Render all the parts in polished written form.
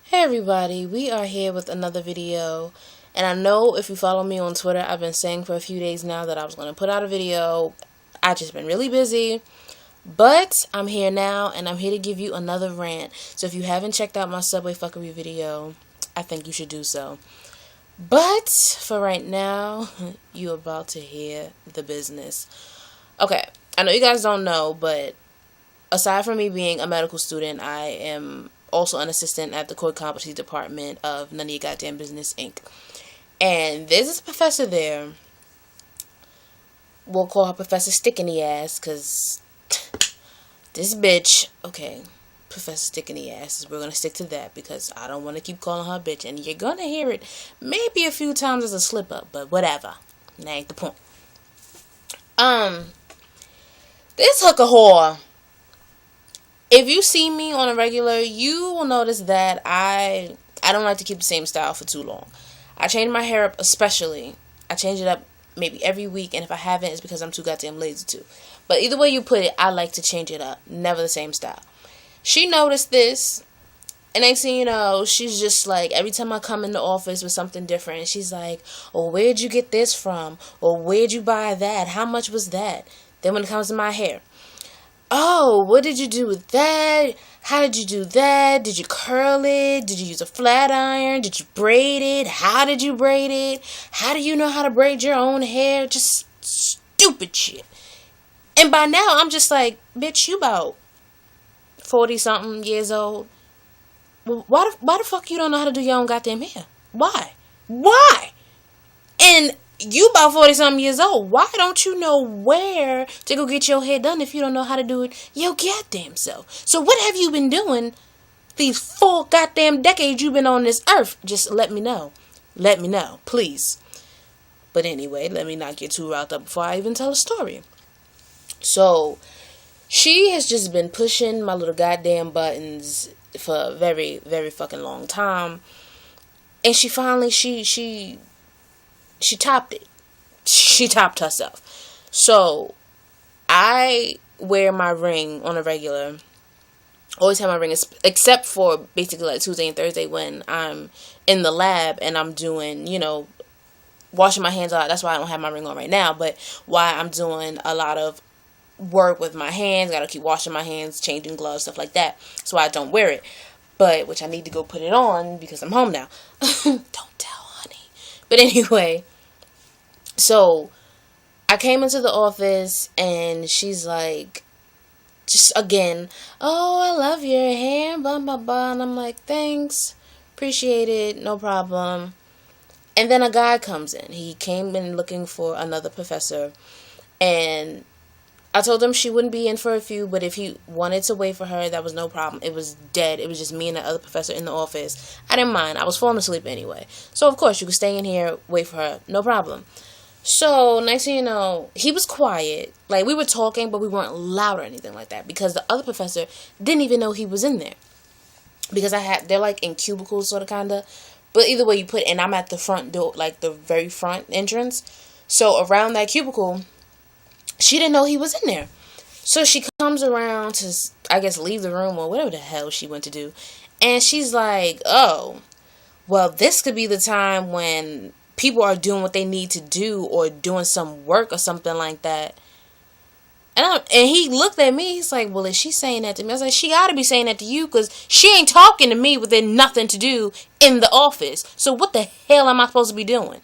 Hey everybody, we are here with another video, and I know if you follow me on Twitter, I've been saying for a few days now that I was going to put out a video. I've just been really busy, but I'm here now, and I'm here to give you another rant. So if you haven't checked out my Subway Fuckery video, I think you should do so. But for right now, you're about to hear the business. Okay, I know you guys don't know, but aside from me being a medical student, I am also an assistant at the core competency department of None of Your Goddamn Business, Inc. And there's this professor there. We'll call her Professor StickuptheAss, because this bitch, okay, Professor StickuptheAss, we're going to stick to that, because I don't want to keep calling her bitch, and you're going to hear it maybe a few times as a slip up, but whatever. That ain't the point. This hooker whore, if you see me on a regular, you will notice that I don't like to keep the same style for too long. I change my hair up especially. I change it up maybe every week, and if I haven't, it's because I'm too goddamn lazy to. But either way you put it, I like to change it up. Never the same style. She noticed this, and next thing you know, she's just like, every time I come in the office with something different, she's like, oh, where'd you get this from? Or where'd you buy that? How much was that? Then when it comes to my hair, oh, what did you do with that? How did you do that? Did you curl it? Did you use a flat iron? Did you braid it? How did you braid it? How do you know how to braid your own hair? Just stupid shit. And by now, I'm just like, bitch, you about 40-something years old. Well, why the fuck you don't know how to do your own goddamn hair? Why? Why? And you about 40-something years old. Why don't you know where to go get your hair done if you don't know how to do it your goddamn self? So what have you been doing these 4 goddamn decades you've been on this earth? Just let me know. Let me know, please. But anyway, let me not get too riled up before I even tell the story. So, she has just been pushing my little goddamn buttons for a very, very fucking long time. And she finally, she topped it. She topped herself. So, I wear my ring on a regular. Always have my ring, except for basically like Tuesday and Thursday when I'm in the lab and I'm doing, washing my hands a lot. That's why I don't have my ring on right now. But why I'm doing a lot of work with my hands. Gotta keep washing my hands, changing gloves, stuff like that. That's why I don't wear it. But, which I need to go put it on because I'm home now. Don't tell, honey. But anyway, so I came into the office and she's like, just again, oh, I love your hair, blah, blah, blah. And I'm like, thanks, appreciate it, no problem. And then a guy comes in. He came in looking for another professor. And I told him she wouldn't be in for a few, but if he wanted to wait for her, that was no problem. It was dead. It was just me and the other professor in the office. I didn't mind. I was falling asleep anyway. So, of course, you could stay in here, wait for her. No problem. So, next thing you know, he was quiet. Like, we were talking, but we weren't loud or anything like that. Because the other professor didn't even know he was in there. Because they're like in cubicles, sort of, kind of. But either way you put it, and I'm at the front door, like the very front entrance. So, around that cubicle, she didn't know he was in there. So she comes around to, I guess, leave the room or whatever the hell she went to do. And she's like, oh, well, this could be the time when people are doing what they need to do or doing some work or something like that. And he looked at me. He's like, well, is she saying that to me? I was like, she got to be saying that to you because she ain't talking to me with nothing to do in the office. So what the hell am I supposed to be doing?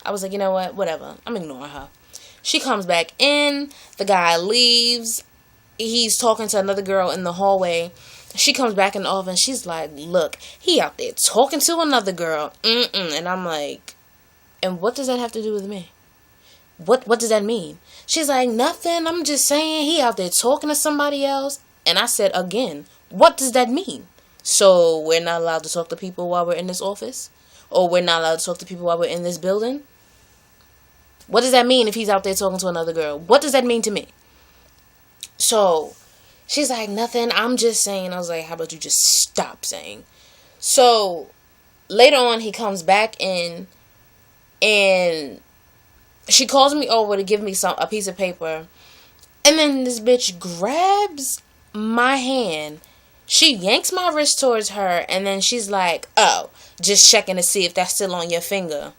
I was like, you know what? Whatever. I'm ignoring her. She comes back in. The guy leaves. He's talking to another girl in the hallway. She comes back in the office and she's like, look, he out there talking to another girl. And I'm like, and what does that have to do with me? What does that mean? She's like, nothing. I'm just saying he out there talking to somebody else. And I said, again, what does that mean? So we're not allowed to talk to people while we're in this office? Or we're not allowed to talk to people while we're in this building? What does that mean if he's out there talking to another girl? What does that mean to me? So, she's like, nothing, I'm just saying. I was like, how about you just stop saying? So, later on, he comes back in, and she calls me over to give me a piece of paper. And then this bitch grabs my hand. She yanks my wrist towards her, and then she's like, oh, just checking to see if that's still on your finger.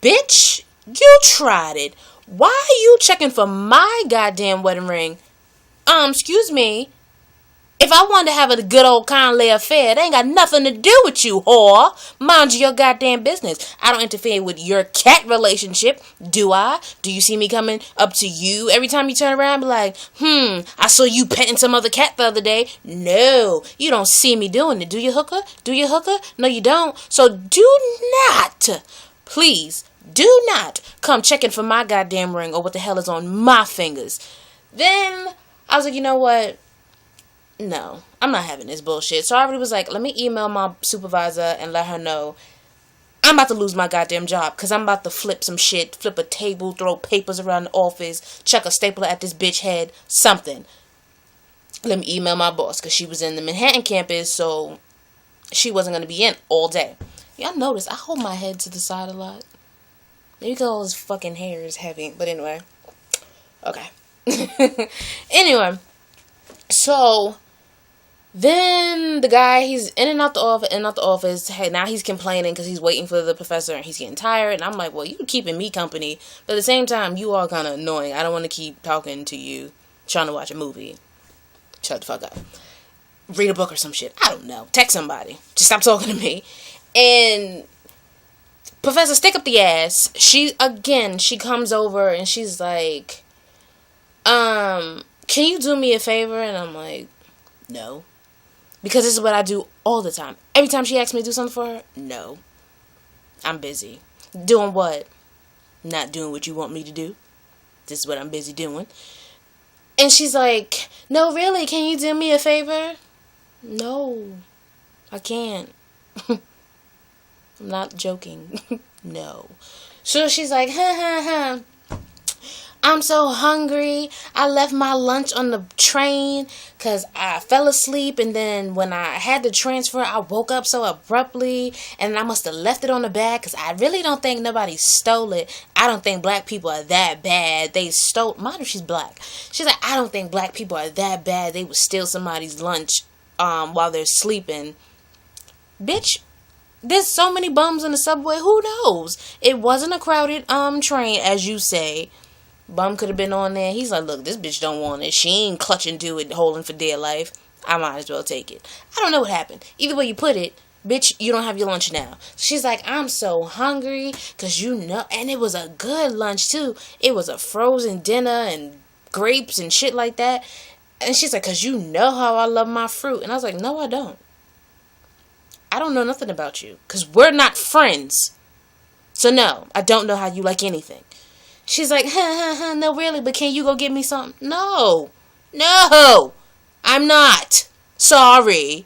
Bitch, you tried it. Why are you checking for my goddamn wedding ring? Excuse me. If I wanted to have a good old kindly affair, it ain't got nothing to do with you, whore. Mind your goddamn business. I don't interfere with your cat relationship, do I? Do you see me coming up to you every time you turn around and be like, I saw you petting some other cat the other day? No, you don't see me doing it. Do you, hooker? Do you, hooker? No, you don't. So do not, please, do not come checking for my goddamn ring or what the hell is on my fingers. Then I was like, you know what? No, I'm not having this bullshit. So I already was like, let me email my supervisor and let her know I'm about to lose my goddamn job because I'm about to flip some shit, flip a table, throw papers around the office, chuck a stapler at this bitch head, something. Let me email my boss because she was in the Manhattan campus, so she wasn't going to be in all day. Y'all notice I hold my head to the side a lot. Maybe because all this fucking hair is heavy, but anyway. Okay. Anyway, so then the guy, he's in and out the office, Hey, now he's complaining because he's waiting for the professor and he's getting tired. And I'm like, well, you're keeping me company. But at the same time, you are kind of annoying. I don't want to keep talking to you, trying to watch a movie. Shut the fuck up. Read a book or some shit. I don't know. Text somebody. Just stop talking to me. And Professor StickuptheAss, she comes over and she's like, can you do me a favor? And I'm like, no. Because this is what I do all the time. Every time she asks me to do something for her, no. I'm busy. Doing what? Not doing what you want me to do. This is what I'm busy doing. And she's like, no, really, can you do me a favor? No, I can't. I'm not joking. No. So she's like, I'm so hungry. I left my lunch on the train because I fell asleep. And then when I had to transfer, I woke up so abruptly. And I must have left it on the bag because I really don't think nobody stole it. I don't think black people are that bad. They stole... Mind if she's black. She's like, I don't think black people are that bad. They would steal somebody's lunch while they're sleeping. Bitch, there's so many bums in the subway. Who knows? It wasn't a crowded train, as you say. Bum could have been on there. He's like, look, this bitch don't want it. She ain't clutching to it, holding for dear life. I might as well take it. I don't know what happened. Either way you put it, bitch, you don't have your lunch now. She's like, I'm so hungry, because you know, and it was a good lunch too. It was a frozen dinner and grapes and shit like that. And she's like, because you know how I love my fruit. And I was like, no, I don't. I don't know nothing about you, because we're not friends. So no, I don't know how you like anything. She's like, no, really, but can you go get me something? No, I'm not. Sorry.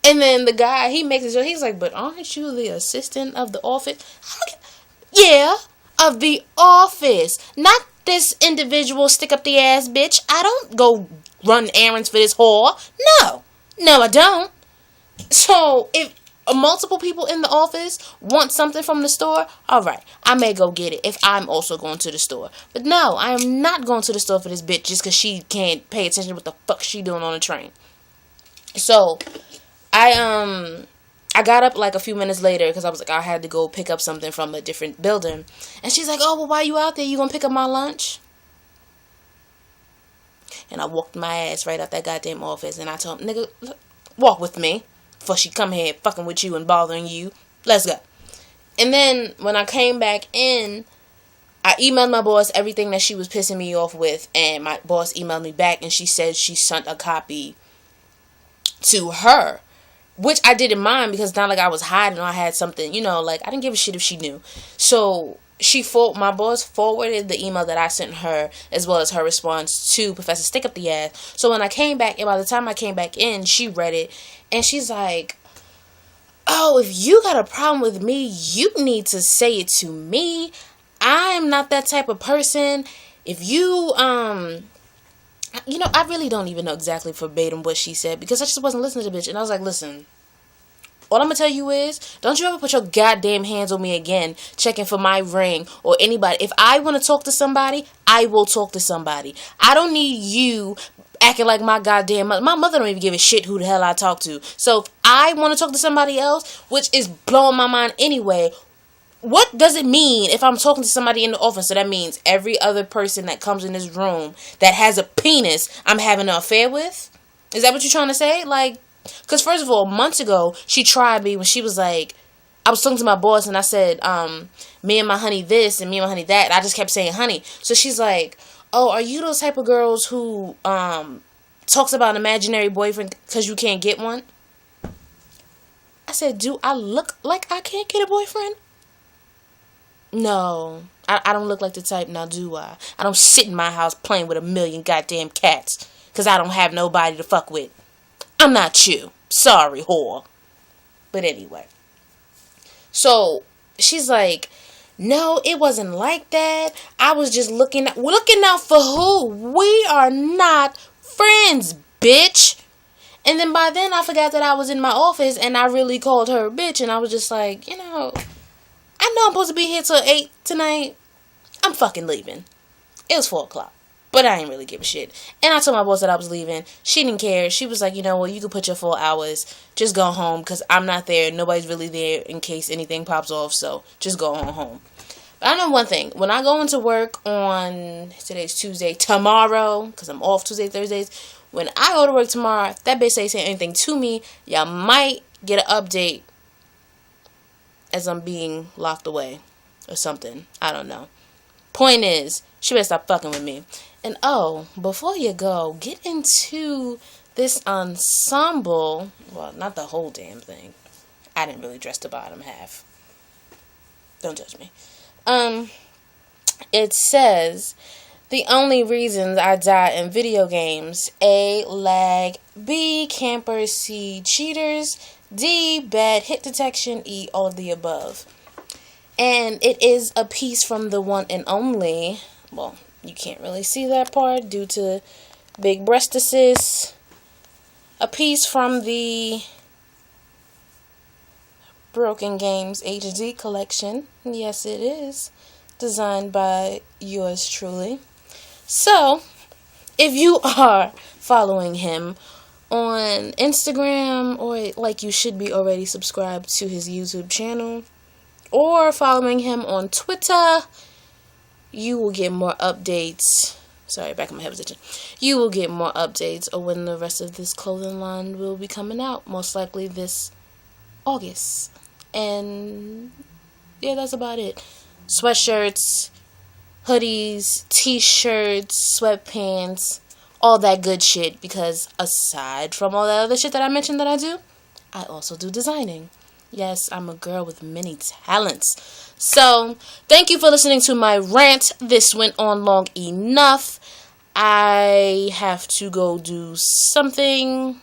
And then the guy, he makes it so he's like, but aren't you the assistant of the office? Yeah, of the office. Not this individual stick up the ass bitch. I don't go run errands for this whore. No, I don't. So if multiple people in the office want something from the store, alright, I may go get it if I'm also going to the store. But no, I am not going to the store for this bitch just because she can't pay attention to what the fuck she doing on the train. So I got up like a few minutes later because I was like, I had to go pick up something from a different building. And she's like, oh, well, why you out there? You gonna pick up my lunch? And I walked my ass right out that goddamn office and I told him, nigga, walk with me before she come here fucking with you and bothering you. Let's go. And then when I came back in, I emailed my boss everything that she was pissing me off with, and my boss emailed me back and she said she sent a copy to her, which I didn't mind because it's not like I was hiding or I had something, you know, like I didn't give a shit if she knew. So my boss forwarded the email that I sent her as well as her response to Professor StickuptheAss. So when I came back, and by the time I came back in, she read it and she's like, oh, if you got a problem with me, you need to say it to me. I'm not that type of person. If you, you know, I really don't even know exactly verbatim what she said because I just wasn't listening to the bitch. And I was like, listen, all I'm going to tell you is, don't you ever put your goddamn hands on me again, checking for my ring or anybody. If I want to talk to somebody, I will talk to somebody. I don't need you acting like my goddamn mother. My mother don't even give a shit who the hell I talk to. So if I want to talk to somebody else, which is blowing my mind anyway, what does it mean if I'm talking to somebody in the office? So that means every other person that comes in this room that has a penis, I'm having an affair with? Is that what you're trying to say? Like, because first of all, months ago, she tried me when she was like, I was talking to my boss and I said, me and my honey this and me and my honey that. And I just kept saying honey. So she's like, oh, are you those type of girls who talks about an imaginary boyfriend because you can't get one? I said, do I look like I can't get a boyfriend? No, I don't look like the type, now do I? I don't sit in my house playing with a million goddamn cats because I don't have nobody to fuck with. I'm not you. Sorry, whore. But anyway. So, she's like, no, it wasn't like that. I was just looking out for who? We are not friends, bitch. And then by then I forgot that I was in my office and I really called her a bitch. And I was just like, I know I'm supposed to be here till 8 tonight. I'm fucking leaving. It was 4 o'clock. But I ain't really give a shit. And I told my boss that I was leaving. She didn't care. She was like, you can put your 4 hours. Just go home because I'm not there. Nobody's really there in case anything pops off. So just go on home. But I know one thing. When I go into work on, today's Tuesday, tomorrow, because I'm off Tuesday, Thursdays. When I go to work tomorrow, if that bitch ain't saying anything to me, y'all might get an update as I'm being locked away or something. I don't know. Point is, she better stop fucking with me. And before you go, get into this ensemble. Well, not the whole damn thing. I didn't really dress the bottom half. Don't judge me. It says, the only reasons I die in video games: A, lag; B, campers; C, cheaters; D, bad hit detection; E, all of the above. And it is a piece from the one and only, well, you can't really see that part due to big breastises, a piece from the Broken Games HD collection. Yes, it is. Designed by yours truly. So, if you are following him on Instagram, or like you should be already subscribed to his YouTube channel, or following him on Twitter, you will get more updates. Sorry, back in my head position. You will get more updates on when the rest of this clothing line will be coming out. Most likely this August. And yeah, that's about it. Sweatshirts, hoodies, t-shirts, sweatpants, all that good shit. Because aside from all that other shit that I mentioned that I do, I also do designing. Yes, I'm a girl with many talents. So, thank you for listening to my rant. This went on long enough. I have to go do something.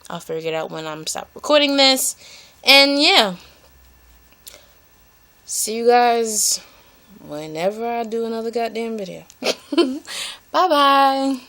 I'll figure it out when I'm stop recording this. And yeah. See you guys whenever I do another goddamn video. Bye-bye.